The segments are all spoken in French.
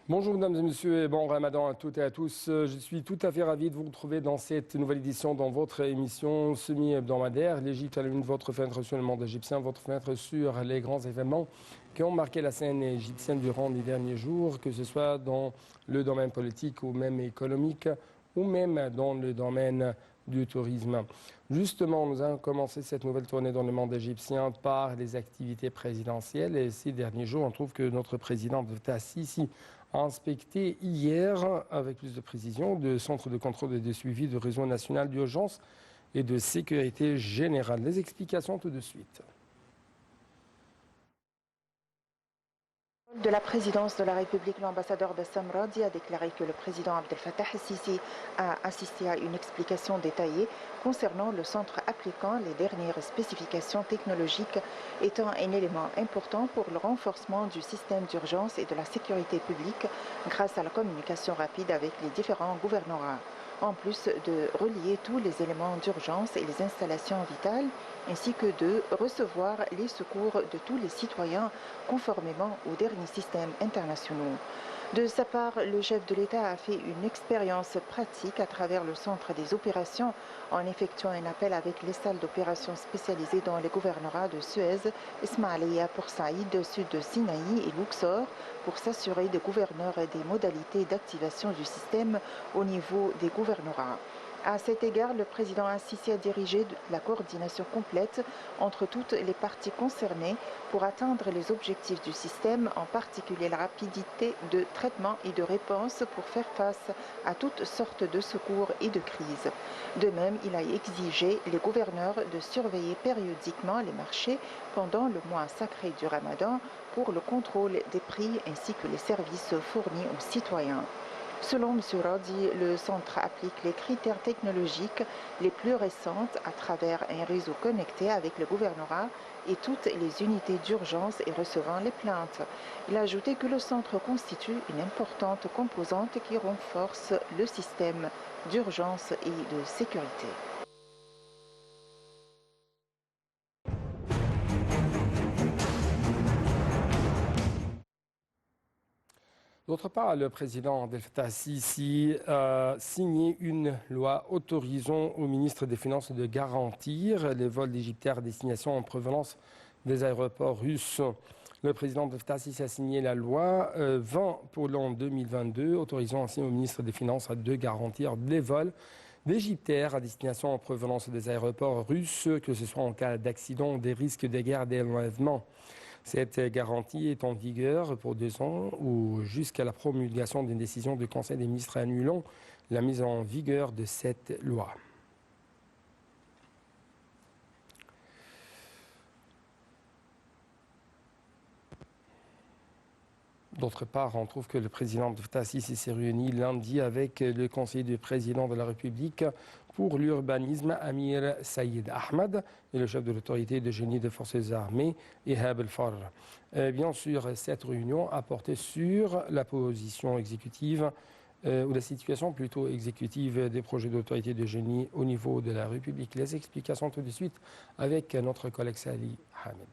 Bonjour mesdames et messieurs et bon ramadan à toutes et à tous. Je suis tout à fait ravi de vous retrouver dans cette nouvelle édition dans votre émission semi-hebdomadaire. L'Égypte à la une, votre fenêtre sur le monde égyptien, votre fenêtre sur les grands événements qui ont marqué la scène égyptienne durant les derniers jours, que ce soit dans le domaine politique ou même économique ou même dans le domaine du tourisme. Justement, nous avons commencé cette nouvelle tournée dans le monde égyptien par les activités présidentielles et ces derniers jours, on trouve que notre président Fattah Sisi a inspecté hier, avec plus de précision, le centre de contrôle et de suivi du réseau national d'urgence et de sécurité générale. Les explications tout de suite. De la présidence de la République, l'ambassadeur Bassam Radi a déclaré que le président Abdel Fattah el-Sisi a assisté à une explication détaillée concernant le centre appliquant les dernières spécifications technologiques étant un élément important pour le renforcement du système d'urgence et de la sécurité publique grâce à la communication rapide avec les différents gouvernorats. En plus de relier tous les éléments d'urgence et les installations vitales, ainsi que de recevoir les secours de tous les citoyens conformément aux derniers systèmes internationaux. De sa part, le chef de l'État a fait une expérience pratique à travers le centre des opérations en effectuant un appel avec les salles d'opérations spécialisées dans les gouvernorats de Suez, Ismaïlia pour Saïd, sud de Sinaï et Luxor pour s'assurer des gouverneurs et des modalités d'activation du système au niveau des gouvernorats. À cet égard, le président Sisi a dirigé la coordination complète entre toutes les parties concernées pour atteindre les objectifs du système, en particulier la rapidité de traitement et de réponse pour faire face à toutes sortes de secours et de crises. De même, il a exigé les gouverneurs de surveiller périodiquement les marchés pendant le mois sacré du Ramadan pour le contrôle des prix ainsi que les services fournis aux citoyens. Selon M. Radi, le centre applique les critères technologiques les plus récents à travers un réseau connecté avec le gouvernorat et toutes les unités d'urgence et recevant les plaintes. Il a ajouté que le centre constitue une importante composante qui renforce le système d'urgence et de sécurité. D'autre part, le président Abdel Fattah Sisi a signé une loi autorisant au ministre des Finances de garantir les vols d'Égyptiens à destination en provenance des aéroports russes. Le président Abdel Fattah Sisi a signé la loi 20 pour l'an 2022, autorisant ainsi au ministre des Finances de garantir les vols d'Égyptiens à destination en provenance des aéroports russes, que ce soit en cas d'accident, des risques de guerre, d'enlèvement. Cette garantie est en vigueur pour 2 ans ou jusqu'à la promulgation d'une décision du Conseil des ministres annulant la mise en vigueur de cette loi. D'autre part, on trouve que le président Abdel Fattah Sisi s'est réuni lundi avec le conseiller du président de la République pour l'urbanisme, Amir Saïd Ahmed, et le chef de l'autorité de génie des forces armées, Ihab El-Farr. Bien sûr, cette réunion a porté sur la position exécutive, ou la situation plutôt exécutive des projets d'autorité de génie au niveau de la République. Les explications tout de suite avec notre collègue Sali Hamed.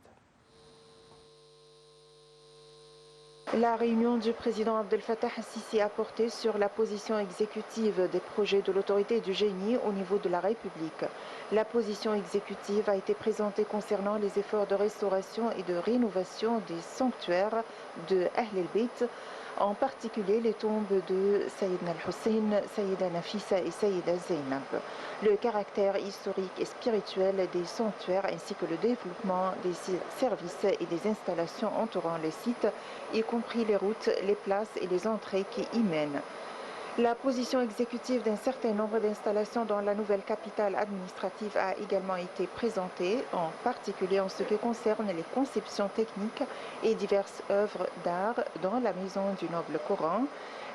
La réunion du président Abdel Fattah el-Sisi a porté sur la position exécutive des projets de l'autorité du génie au niveau de la République. La position exécutive a été présentée concernant les efforts de restauration et de rénovation des sanctuaires de Ahl el-Bayt, en particulier les tombes de Sayyidna al-Hussein, Sayyida Nafisa et Sayyida Zainab. Le caractère historique et spirituel des sanctuaires ainsi que le développement des services et des installations entourant les sites, y compris les routes, les places et les entrées qui y mènent. La position exécutive d'un certain nombre d'installations dans la nouvelle capitale administrative a également été présentée, en particulier en ce qui concerne les conceptions techniques et diverses œuvres d'art dans la maison du Noble Coran,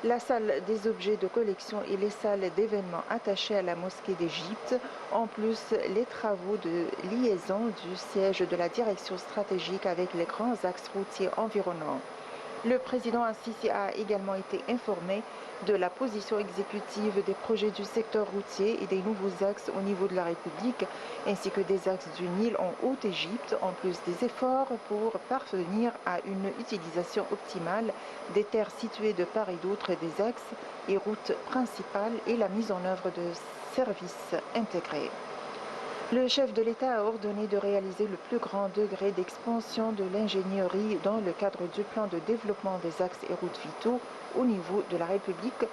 la salle des objets de collection et les salles d'événements attachées à la mosquée d'Égypte, en plus les travaux de liaison du siège de la direction stratégique avec les grands axes routiers environnants. Le président Assisi a également été informé de la position exécutive des projets du secteur routier et des nouveaux axes au niveau de la République, ainsi que des axes du Nil en Haute-Égypte, en plus des efforts pour parvenir à une utilisation optimale des terres situées de part et d'autre des axes et routes principales et la mise en œuvre de services intégrés. Le chef de l'État a ordonné de réaliser le plus grand degré d'expansion de l'ingénierie dans le cadre du plan de développement des axes et routes vitaux au niveau de la République,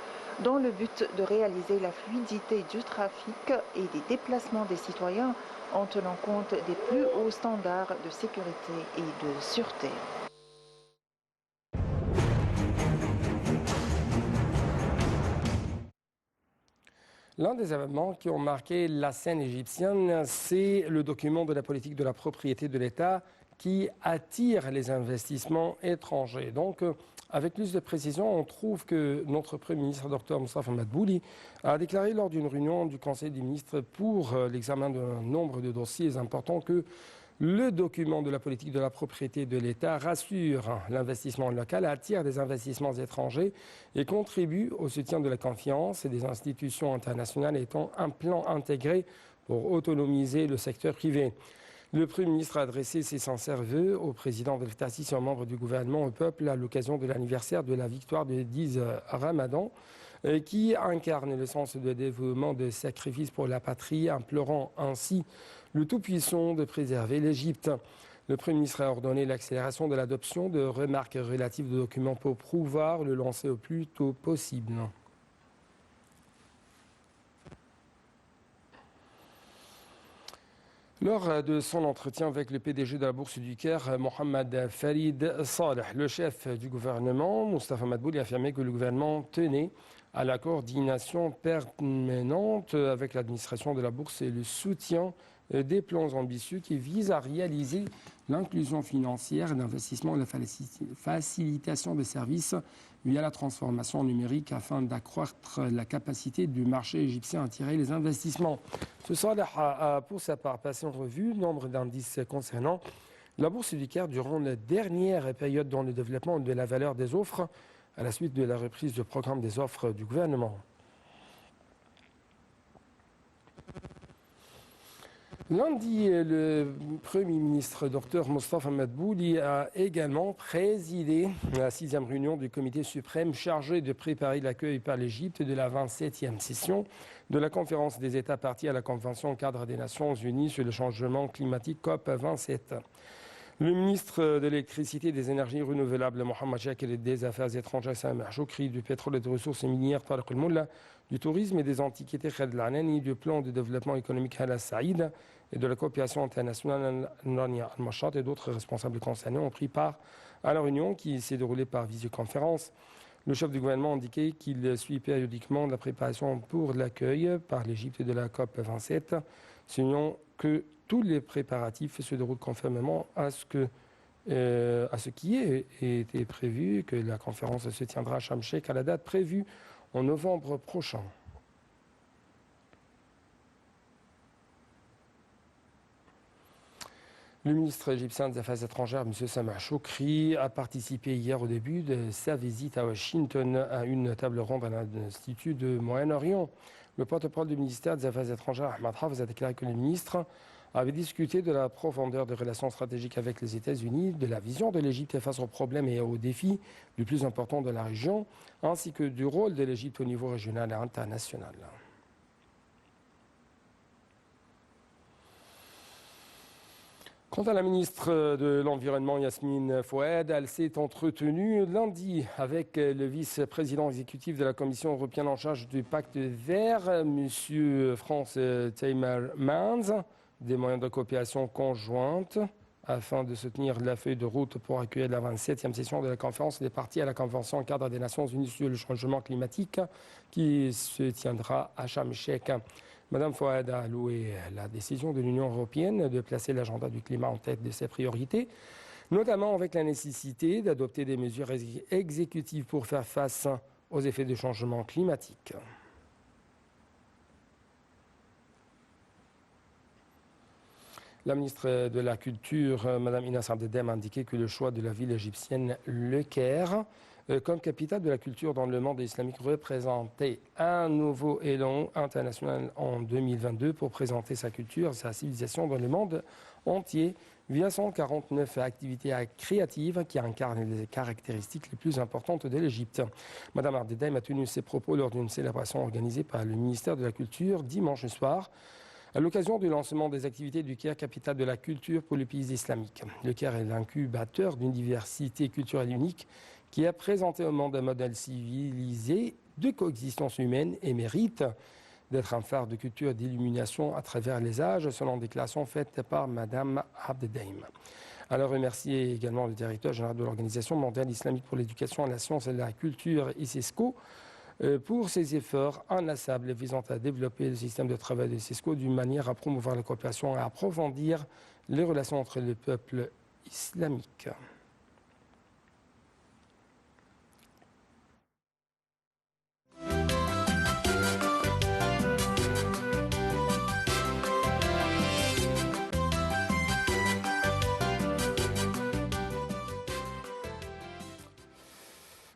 dans le but de réaliser la fluidité du trafic et des déplacements des citoyens en tenant compte des plus hauts standards de sécurité et de sûreté. L'un des événements qui ont marqué la scène égyptienne, c'est le document de la politique de la propriété de l'État qui attire les investissements étrangers. Donc, avec plus de précision, on trouve que notre Premier ministre, Dr Moustapha Madbouli, a déclaré lors d'une réunion du Conseil des ministres pour l'examen d'un nombre de dossiers importants que le document de la politique de la propriété de l'État rassure l'investissement local, attire des investissements étrangers et contribue au soutien de la confiance et des institutions internationales étant un plan intégré pour autonomiser le secteur privé. Le Premier ministre a adressé ses sincères vœux au président de l'État, ainsi qu'aux membres du gouvernement, au peuple, à l'occasion de l'anniversaire de la victoire de 10 Ramadan, qui incarne le sens de dévouement, de sacrifice pour la patrie, implorant ainsi le Tout-Puissant de préserver l'Égypte. Le Premier ministre a ordonné l'accélération de l'adoption de remarques relatives de documents pour pouvoir le lancer au plus tôt possible. Lors de son entretien avec le PDG de la Bourse du Caire, Mohamed Farid Saleh, le chef du gouvernement, Moustapha Madbouli, a affirmé que le gouvernement tenait à la coordination permanente avec l'administration de la Bourse et le soutien des plans ambitieux qui visent à réaliser l'inclusion financière, l'investissement et la facilitation des services via la transformation numérique afin d'accroître la capacité du marché égyptien à attirer les investissements. Ce Saleh a pour sa part passé en revue nombre d'indices concernant la Bourse du Caire durant la dernière période dans le développement de la valeur des offres à la suite de la reprise du programme des offres du gouvernement. Lundi, le Premier ministre Dr Moustapha Madbouli a également présidé la 6e réunion du Comité suprême chargé de préparer l'accueil par l'Égypte de la 27e session de la conférence des États partis à la Convention cadre des Nations Unies sur le changement climatique COP27. Le ministre de l'Électricité et des Énergies renouvelables, Mohamed Chakir, et des Affaires étrangères, Sameh Choukri, du pétrole et des ressources minières, Tariq El-Moula, du tourisme et des antiquités, Khaled El-Anani, du plan de développement économique, Hala Saïd, et de la coopération internationale, Rania Al-Machat, et d'autres responsables concernés ont pris part à la réunion qui s'est déroulée par visioconférence. Le chef du gouvernement a indiqué qu'il suit périodiquement la préparation pour l'accueil par l'Égypte de la COP27, signant que tous les préparatifs se déroulent conformément à ce qui est été prévu, que la conférence se tiendra à Sharm el-Sheikh à la date prévue en novembre prochain. Le ministre égyptien des Affaires étrangères, M. Sameh Choukri, a participé hier au début de sa visite à Washington à une table ronde à l'Institut de Moyen-Orient. Le porte-parole du ministère des Affaires étrangères, Ahmad Hafez, a déclaré que le ministre avait discuté de la profondeur des relations stratégiques avec les États-Unis, de la vision de l'Égypte face aux problèmes et aux défis les plus importants de la région, ainsi que du rôle de l'Égypte au niveau régional et international. Quant à la ministre de l'Environnement, Yasmine Fouad, elle s'est entretenue lundi avec le vice-président exécutif de la Commission européenne en charge du pacte vert, M. Frans Timmermans, des moyens de coopération conjointe afin de soutenir la feuille de route pour accueillir la 27e session de la conférence des parties à la Convention cadre des Nations Unies sur le changement climatique qui se tiendra à Sharm el-Sheikh. Madame Fouad a loué la décision de l'Union européenne de placer l'agenda du climat en tête de ses priorités, notamment avec la nécessité d'adopter des mesures exécutives pour faire face aux effets du changement climatique. La ministre de la Culture, Mme Inès Abdeldem, a indiqué que le choix de la ville égyptienne Le Caire comme capitale de la culture dans le monde islamique représentait un nouveau élan international en 2022 pour présenter sa culture, sa civilisation dans le monde entier via 149 activités créatives qui incarnent les caractéristiques les plus importantes de l'Égypte. Mme Abdeldem a tenu ses propos lors d'une célébration organisée par le ministère de la Culture dimanche soir, à l'occasion du lancement des activités du Caire, capitale de la culture pour les pays islamiques. Le Caire est l'incubateur d'une diversité culturelle unique qui a présenté au monde un modèle civilisé de coexistence humaine et mérite d'être un phare de culture et d'illumination à travers les âges, selon déclaration faite par Mme Abdeldem. Elle a remercié également le directeur général de l'Organisation mondiale islamique pour l'éducation, la science et la culture, ICESCO, pour ses efforts inlassables visant à développer le système de travail de CESCO d'une manière à promouvoir la coopération et à approfondir les relations entre les peuples islamiques.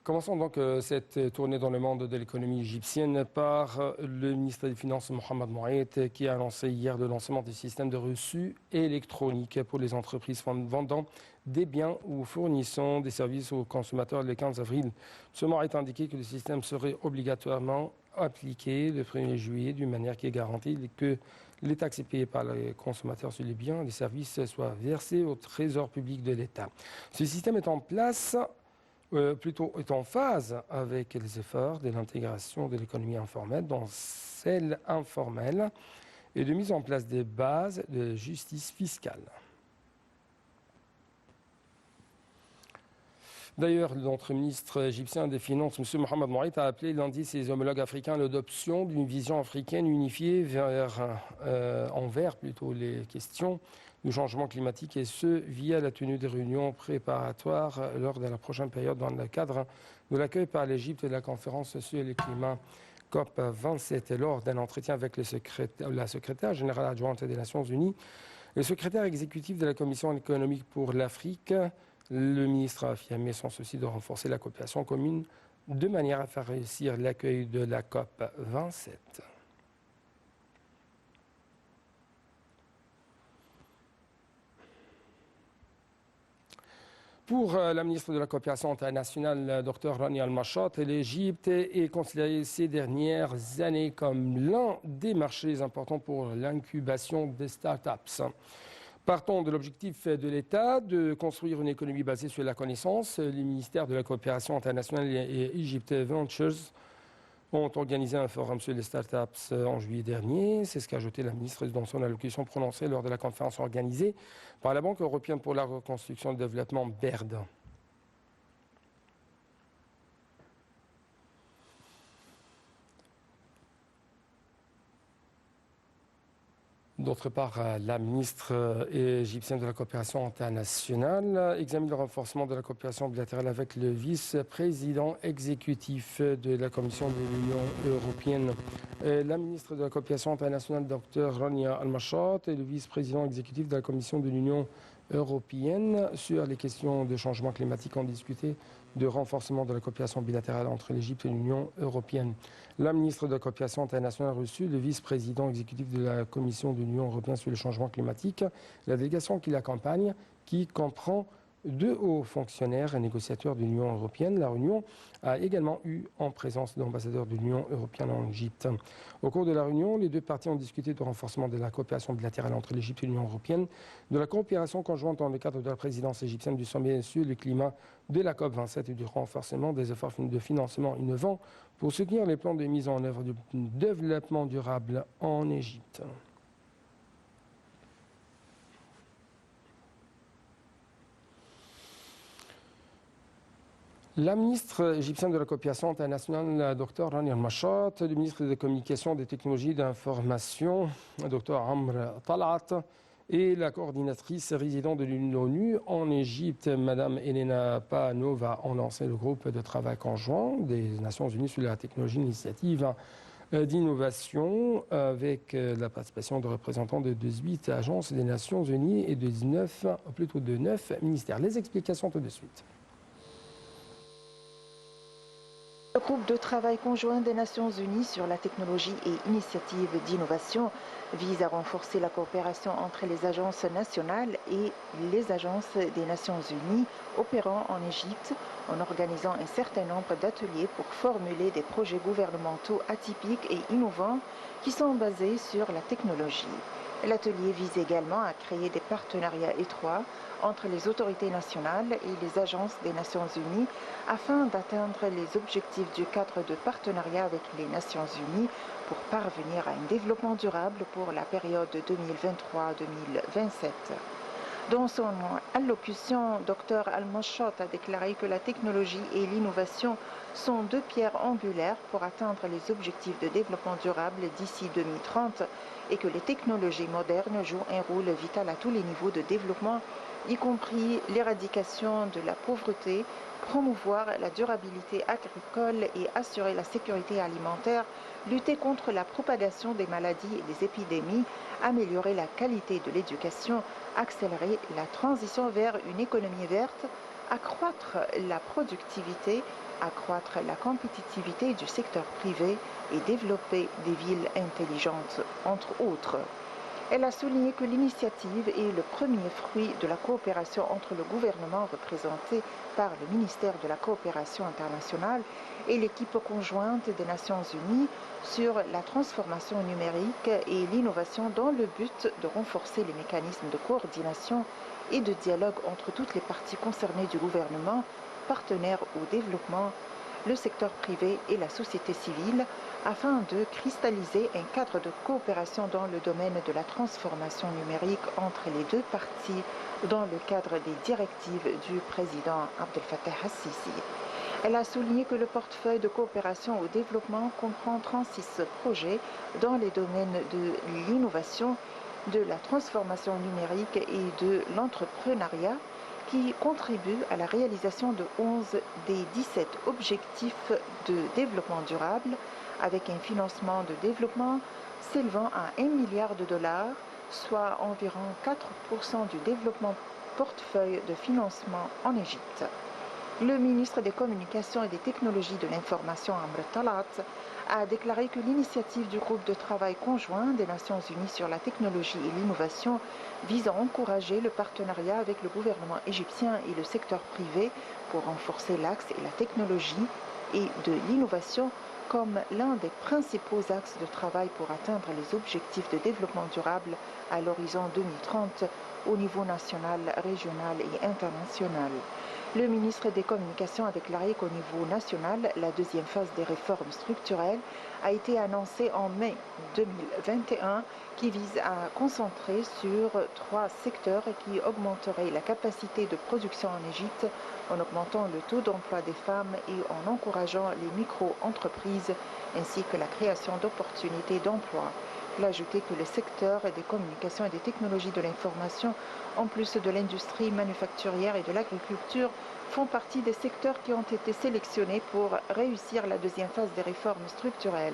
Commençons donc cette tournée dans le monde de l'économie égyptienne par le ministre des Finances Mohamed Moaït qui a annoncé hier le lancement du système de reçus électroniques pour les entreprises vendant des biens ou fournissant des services aux consommateurs le 15 avril. Ce Moaït a indiqué que le système serait obligatoirement appliqué le 1er juillet d'une manière qui est garantie que les taxes payées par les consommateurs sur les biens et les services soient versées au trésor public de l'État. Ce système est en place plutôt est en phase avec les efforts de l'intégration de l'économie informelle dans celle informelle et de mise en place des bases de justice fiscale. D'ailleurs, notre ministre égyptien des Finances, M. Mohamed Moaït, a appelé lundi ses homologues africains à l'adoption d'une vision africaine unifiée envers les questions du changement climatique et ce, via la tenue des réunions préparatoires lors de la prochaine période dans le cadre de l'accueil par l'Égypte de la conférence sur le climat COP27. Lors d'un entretien avec la secrétaire générale adjointe des Nations Unies, le secrétaire exécutif de la Commission économique pour l'Afrique, le ministre a affirmé son souci de renforcer la coopération commune de manière à faire réussir l'accueil de la COP27. Pour la ministre de la Coopération internationale, Dr Rania Al-Mashhat, l'Égypte est considérée ces dernières années comme l'un des marchés importants pour l'incubation des start-up. Partons de l'objectif de l'État de construire une économie basée sur la connaissance. Les ministères de la Coopération internationale et Egypt Ventures ont organisé un forum sur les start-up en juillet dernier. C'est ce qu'a ajouté la ministre dans son allocution prononcée lors de la conférence organisée par la Banque européenne pour la reconstruction et le développement, BERD. D'autre part, la ministre égyptienne de la coopération internationale examine le renforcement de la coopération bilatérale avec le vice-président exécutif de la Commission de l'Union européenne. La ministre de la coopération internationale, Dr Rania Al-Mashhat, et le vice-président exécutif de la Commission de l'Union européenne sur les questions de changement climatique ont discuté de renforcement de la coopération bilatérale entre l'Égypte et l'Union européenne. La ministre de la Coopération internationale a reçu le vice-président exécutif de la Commission de l'Union européenne sur le changement climatique, la délégation qui l'accompagne, qui comprend 2 hauts fonctionnaires et négociateurs de l'Union européenne. La réunion a également eu en présence de l'ambassadeur de l'Union européenne en Égypte. Au cours de la réunion, les 2 parties ont discuté du renforcement de la coopération bilatérale entre l'Égypte et l'Union européenne, de la coopération conjointe dans le cadre de la présidence égyptienne du sommet sur le climat de la COP27 et du renforcement des efforts de financement innovants pour soutenir les plans de mise en œuvre du développement durable en Égypte. La ministre égyptienne de la coopération internationale, Dr Rania Al-Mashhat, le ministre des Communications et des Technologies d'information, Dr Amr Talat, et la coordinatrice résidente de l'ONU en Égypte, Mme Elena Panova, ont lancé le groupe de travail conjoint des Nations Unies sur la technologie, l'initiative d'innovation avec la participation de représentants de 18 agences des Nations Unies et de 9 ministères. Les explications tout de suite. Le groupe de travail conjoint des Nations Unies sur la technologie et initiatives d'innovation vise à renforcer la coopération entre les agences nationales et les agences des Nations Unies opérant en Égypte en organisant un certain nombre d'ateliers pour formuler des projets gouvernementaux atypiques et innovants qui sont basés sur la technologie. L'atelier vise également à créer des partenariats étroits entre les autorités nationales et les agences des Nations Unies afin d'atteindre les objectifs du cadre de partenariat avec les Nations Unies pour parvenir à un développement durable pour la période 2023-2027. Dans son allocution, Dr Al-Mashot a déclaré que la technologie et l'innovation sont deux pierres angulaires pour atteindre les objectifs de développement durable d'ici 2030 et que les technologies modernes jouent un rôle vital à tous les niveaux de développement, y compris l'éradication de la pauvreté, promouvoir la durabilité agricole et assurer la sécurité alimentaire, lutter contre la propagation des maladies et des épidémies, améliorer la qualité de l'éducation, accélérer la transition vers une économie verte, accroître la productivité, accroître la compétitivité du secteur privé et développer des villes intelligentes, entre autres. Elle a souligné que l'initiative est le premier fruit de la coopération entre le gouvernement représenté par le ministère de la Coopération internationale et l'équipe conjointe des Nations Unies sur la transformation numérique et l'innovation dans le but de renforcer les mécanismes de coordination et de dialogue entre toutes les parties concernées du gouvernement, partenaires au développement, le secteur privé et la société civile, afin de cristalliser un cadre de coopération dans le domaine de la transformation numérique entre les deux parties dans le cadre des directives du président Abdel Fattah al-Sisi. Elle a souligné que le portefeuille de coopération au développement comprend 36 projets dans les domaines de l'innovation, de la transformation numérique et de l'entrepreneuriat, qui contribue à la réalisation de 11 des 17 objectifs de développement durable, avec un financement de développement s'élevant à 1 milliard de dollars, soit environ 4% du développement portefeuille de financement en Égypte. Le ministre des Communications et des Technologies de l'Information, Amr Talat, a déclaré que l'initiative du groupe de travail conjoint des Nations Unies sur la technologie et l'innovation vise à encourager le partenariat avec le gouvernement égyptien et le secteur privé pour renforcer l'axe et la technologie et de l'innovation comme l'un des principaux axes de travail pour atteindre les objectifs de développement durable à l'horizon 2030 au niveau national, régional et international. Le ministre des Communications a déclaré qu'au niveau national, la deuxième phase des réformes structurelles a été annoncée en mai 2021 qui vise à concentrer sur 3 secteurs qui augmenteraient la capacité de production en Égypte en augmentant le taux d'emploi des femmes et en encourageant les micro-entreprises ainsi que la création d'opportunités d'emploi. Il a ajouté que le secteur des communications et des technologies de l'information, en plus de l'industrie manufacturière et de l'agriculture, font partie des secteurs qui ont été sélectionnés pour réussir la deuxième phase des réformes structurelles.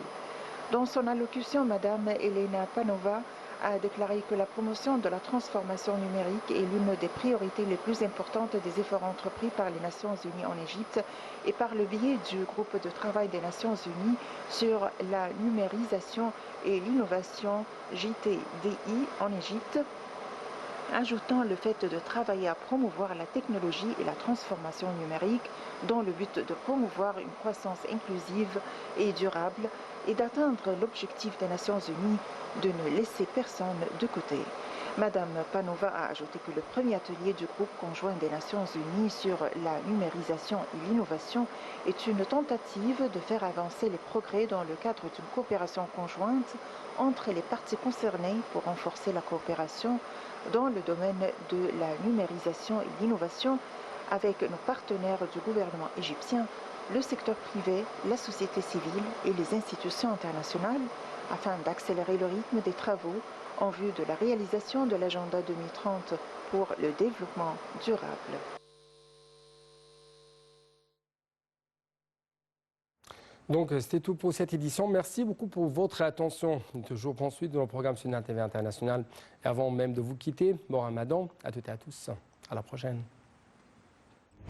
Dans son allocution, Mme Elena Panova a déclaré que la promotion de la transformation numérique est l'une des priorités les plus importantes des efforts entrepris par les Nations Unies en Égypte et par le biais du groupe de travail des Nations Unies sur la numérisation et l'innovation JTDI en Égypte, ajoutant le fait de travailler à promouvoir la technologie et la transformation numérique dans le but de promouvoir une croissance inclusive et durable et d'atteindre l'objectif des Nations Unies de ne laisser personne de côté. Madame Panova a ajouté que le premier atelier du groupe conjoint des Nations Unies sur la numérisation et l'innovation est une tentative de faire avancer les progrès dans le cadre d'une coopération conjointe entre les parties concernées pour renforcer la coopération dans le domaine de la numérisation et l'innovation avec nos partenaires du gouvernement égyptien, le secteur privé, la société civile et les institutions internationales afin d'accélérer le rythme des travaux en vue de la réalisation de l'agenda 2030 pour le développement durable. Donc, c'était tout pour cette édition. Merci beaucoup pour votre attention. Toujours poursuite de nos programmes sur TV International. Et avant même de vous quitter, bon Ramadan à toutes et à tous. À la prochaine.